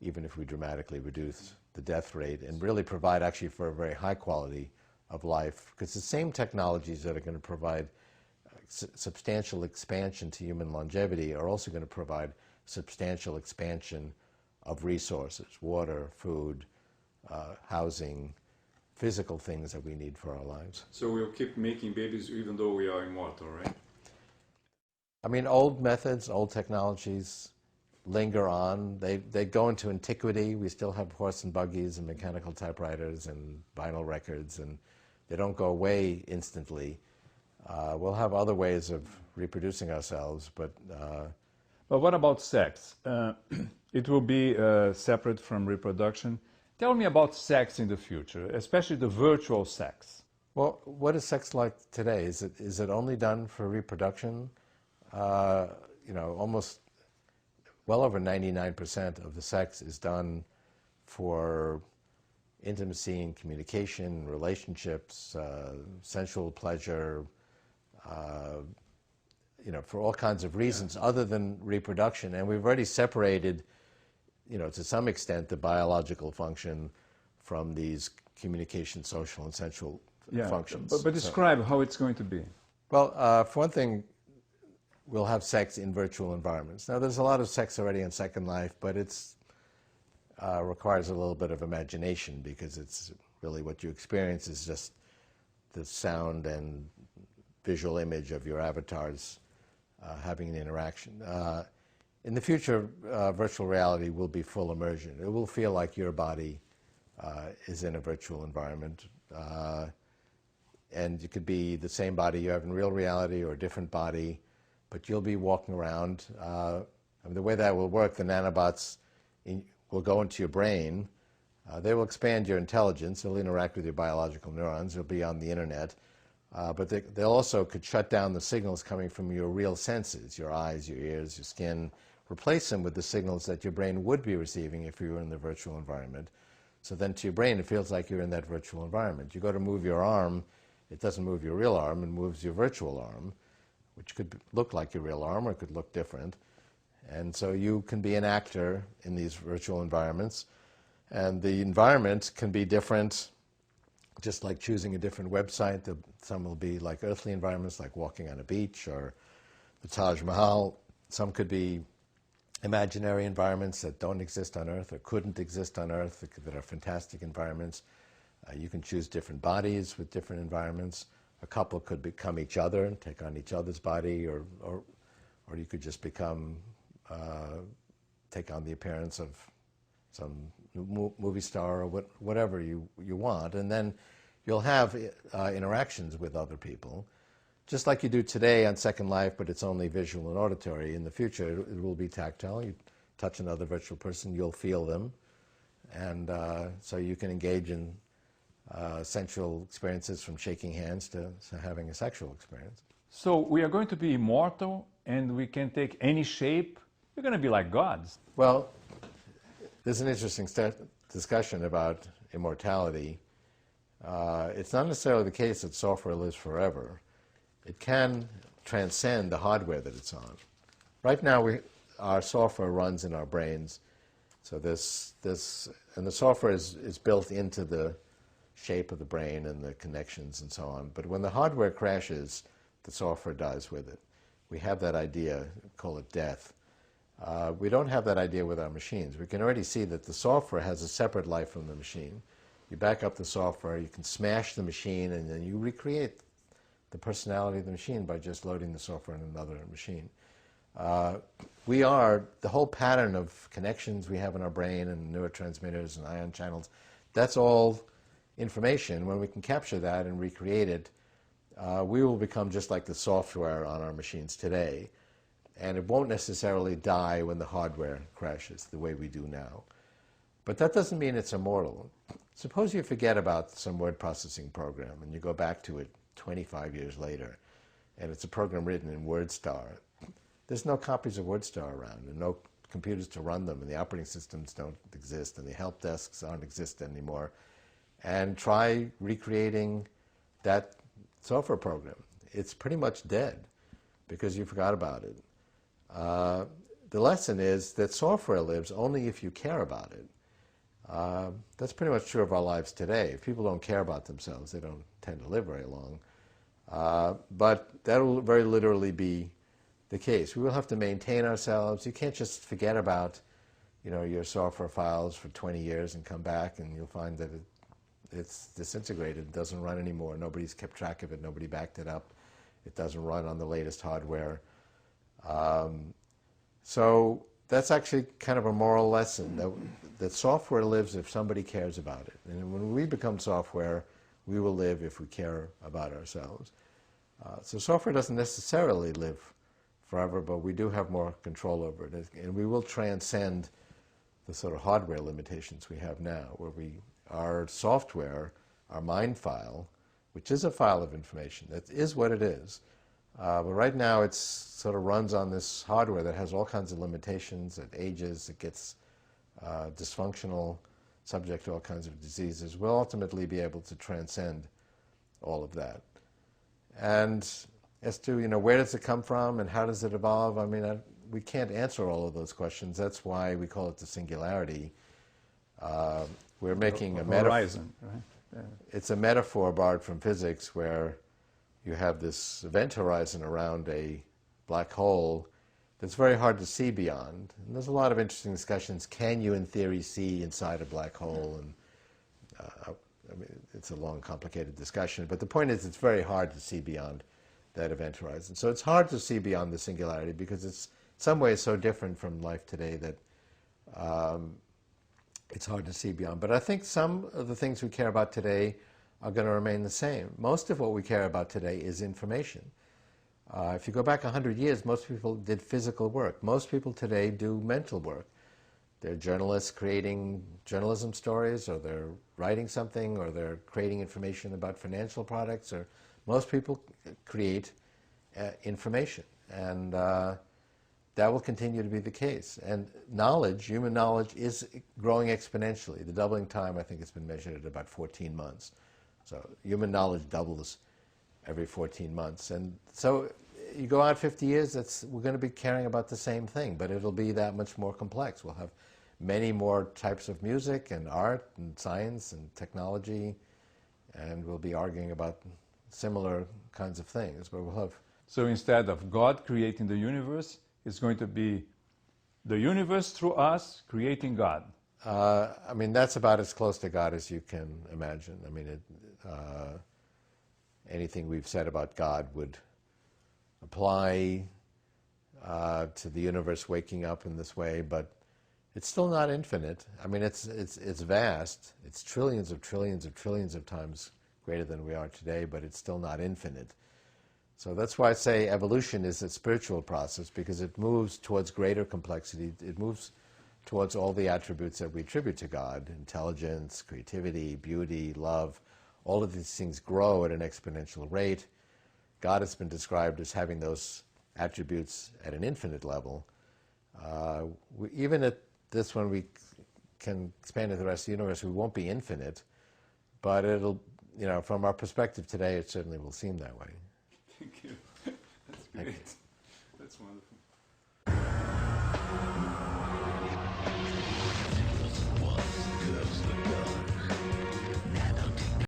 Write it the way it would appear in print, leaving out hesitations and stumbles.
even if we dramatically reduce the death rate, and really provide actually for a very high quality of life, because the same technologies that are going to provide substantial expansion to human longevity are also going to provide substantial expansion of resources, water, food, housing, physical things that we need for our lives. So we'll keep making babies even though we are immortal, right? I mean, old methods, old technologies linger on. They go into antiquity. We still have horse and buggies and mechanical typewriters and vinyl records, and they don't go away instantly. We'll have other ways of reproducing ourselves, but what about sex? It will be separate from reproduction. Tell me about sex in the future, especially the virtual sex. Well, what is sex like today? Is it only done for reproduction? You know, almost well over 99% of the sex is done for intimacy and communication, relationships, sensual pleasure, you know, for all kinds of reasons other than reproduction. And we've already separated, you know, to some extent, the biological function from these communication, social, and sensual functions. But describe how it's going to be. Well, for one thing, we'll have sex in virtual environments. Now, there's a lot of sex already in Second Life, but it's requires a little bit of imagination, because it's really what you experience is just the sound and visual image of your avatars having an interaction. In the future, virtual reality will be full immersion. It will feel like your body is in a virtual environment. And it could be the same body you have in real reality or a different body, but you'll be walking around. I mean, the way that will work, the nanobots will go into your brain. They will expand your intelligence. They'll interact with your biological neurons. They'll be on the internet. But they also could shut down the signals coming from your real senses, your eyes, your ears, your skin, replace them with the signals that your brain would be receiving if you were in the virtual environment. So then to your brain, it feels like you're in that virtual environment. You go to move your arm, it doesn't move your real arm, it moves your virtual arm, which could look like your real arm or it could look different. And so you can be an actor in these virtual environments. And the environment can be different, just like choosing a different website. Some will be like earthly environments, like walking on a beach or the Taj Mahal. Some could be imaginary environments that don't exist on Earth or couldn't exist on Earth, that are fantastic environments. You can choose different bodies with different environments. A couple could become each other and take on each other's body, or you could just become, take on the appearance of some movie star or whatever you want. And then you'll have interactions with other people, just like you do today on Second Life, but it's only visual and auditory. In the future, it will be tactile. You touch another virtual person, you'll feel them. And so you can engage in sensual experiences, from shaking hands to having a sexual experience. So we are going to be immortal and we can take any shape. We're going to be like gods. Well, there's an interesting discussion about immortality. It's not necessarily the case that software lives forever. It can transcend the hardware that it's on. Right now, our software runs in our brains. So and the software is built into the shape of the brain and the connections and so on. But when the hardware crashes, the software dies with it. We have that idea, call it death. We don't have that idea with our machines. We can already see that the software has a separate life from the machine. You back up the software, you can smash the machine, and then you recreate the personality of the machine by just loading the software in another machine. The whole pattern of connections we have in our brain and neurotransmitters and ion channels, that's all information. When we can capture that and recreate it, we will become just like the software on our machines today. And it won't necessarily die when the hardware crashes the way we do now. But that doesn't mean it's immortal. Suppose you forget about some word processing program and you go back to it 25 years later, and it's a program written in WordStar. There's no copies of WordStar around and no computers to run them, and the operating systems don't exist, and the help desks aren't exist anymore. And try recreating that software program. It's pretty much dead because you forgot about it. the lesson is that software lives only if you care about it. That's pretty much true of our lives today. If people don't care about themselves, they don't tend to live very long. But that will very literally be the case. We will have to maintain ourselves. You can't just forget about, your software files for 20 years and come back and you'll find that it's disintegrated. It doesn't run anymore. Nobody's kept track of it. Nobody backed it up. It doesn't run on the latest hardware. So that's actually kind of a moral lesson, that software lives if somebody cares about it. And when we become software, we will live if we care about ourselves. So software doesn't necessarily live forever, but we do have more control over it. And we will transcend the sort of hardware limitations we have now, where our software, our mind file, which is a file of information, that is what it is. But right now it sort of runs on this hardware that has all kinds of limitations. It ages, it gets dysfunctional, subject to all kinds of diseases. We'll ultimately be able to transcend all of that. And as to, where does it come from and how does it evolve? I mean, we can't answer all of those questions. That's why we call it the singularity. We're making a metaphor. Horizon, right? Yeah. It's a metaphor borrowed from physics where you have this event horizon around a black hole that's very hard to see beyond. And there's a lot of interesting discussions. Can you, in theory, see inside a black hole? And it's a long, complicated discussion. But the point is, it's very hard to see beyond that event horizon. So it's hard to see beyond the singularity because it's in some ways so different from life today that it's hard to see beyond. But I think some of the things we care about today are going to remain the same. Most of what we care about today is information. If you go back 100 years, most people did physical work. Most people today do mental work. They're journalists creating journalism stories, or they're writing something, or they're creating information about financial products, or most people create information. And that will continue to be the case. And knowledge, human knowledge, is growing exponentially. The doubling time, I think, has been measured at about 14 months. So human knowledge doubles every 14 months. And so you go out 50 years, we're going to be caring about the same thing, but it'll be that much more complex. We'll have many more types of music and art and science and technology, and we'll be arguing about similar kinds of things. But we'll have... So instead of God creating the universe, it's going to be the universe through us creating God. I mean, that's about as close to God as you can imagine. I mean, anything we've said about God would apply to the universe waking up in this way, but it's still not infinite. I mean, it's vast. It's trillions of trillions of trillions of times greater than we are today, but it's still not infinite. So that's why I say evolution is a spiritual process, because it moves towards greater complexity. It moves towards all the attributes that we attribute to God: intelligence, creativity, beauty, love. All of these things grow at an exponential rate. God has been described as having those attributes at an infinite level. Even at this one, we can expand to the rest of the universe. We won't be infinite, but it'll, from our perspective today, it certainly will seem that way. Thank you. That's great. That's wonderful.